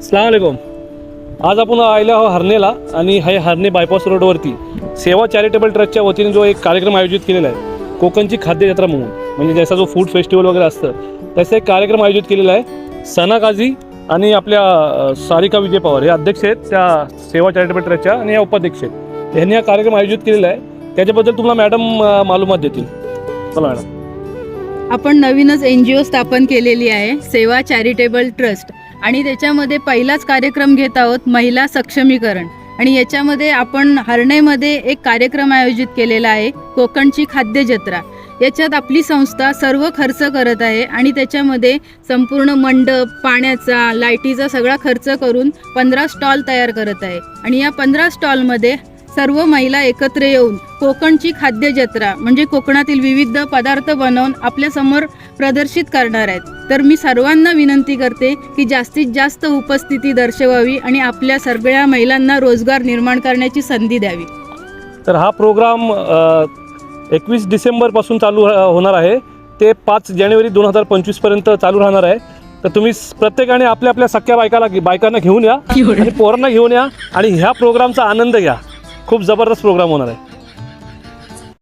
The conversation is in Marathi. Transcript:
अस्सलाम वालेकुम. आज आपण आलेलो आहोत हर्नेला आणि हे हर्ने बायपास रोडवरती सेवा चॅरिटेबल ट्रस्टच्या वतीने जो एक कार्यक्रम आयोजित केलेला आहे कोकणची खाद्य जत्रा म्हणून, म्हणजे जसा जो फूड फेस्टिवल वगैरे असतं तसा एक कार्यक्रम आयोजित केलेला आहे. सना काझी आणि आपल्या सारिका विजय पवार हे अध्यक्ष आहेत त्या सेवा चॅरिटेबल ट्रस्टच्या आणि या उपाध्यक्ष आहेत. यांनी हा कार्यक्रम आयोजित केलेला आहे. त्याच्याबद्दल तुम्हाला मॅडम मालूमात देतील. चला मॅडम. आपण नवीनच NGO स्थापन केलेली आहे सेवा चॅरिटेबल ट्रस्ट आणि त्याच्यामध्ये पहिलाच कार्यक्रम घेत आहोत महिला सक्षमीकरण. आणि याच्यामध्ये आपण हर्णेमध्ये एक कार्यक्रम आयोजित केलेला आहे कोकणची खाद्य जत्रा. याच्यात आपली संस्था सर्व खर्च करत आहे आणि त्याच्यामध्ये संपूर्ण मंडप, पाण्याचा, लाईटीचा सगळा खर्च करून 15 स्टॉल तयार करत आहे. आणि या 15 स्टॉलमध्ये सर्व महिला एकत्र येऊन कोकणची खाद्य जत्रा म्हणजे कोकणातील विविध पदार्थ बनवून आपल्यासमोर प्रदर्शित करणार आहेत. तर मी सर्वांना विनंती करते की जास्तीत जास्त उपस्थिती दर्शवावी आणि आपल्या सगळ्या महिलांना रोजगार निर्माण करण्याची संधी द्यावी. तर हा प्रोग्राम 21 डिसेंबरपासून चालू होणार आहे ते 5 जानेवारी 2025 पर्यंत चालू राहणार आहे. तर तुम्ही प्रत्येकाने आपल्या आपल्या सख्या बायकांना घेऊन या आणि पोरांना घेऊन या आणि ह्या प्रोग्रामचा आनंद घ्या. खूप जबरदस्त प्रोग्राम होणार आहे.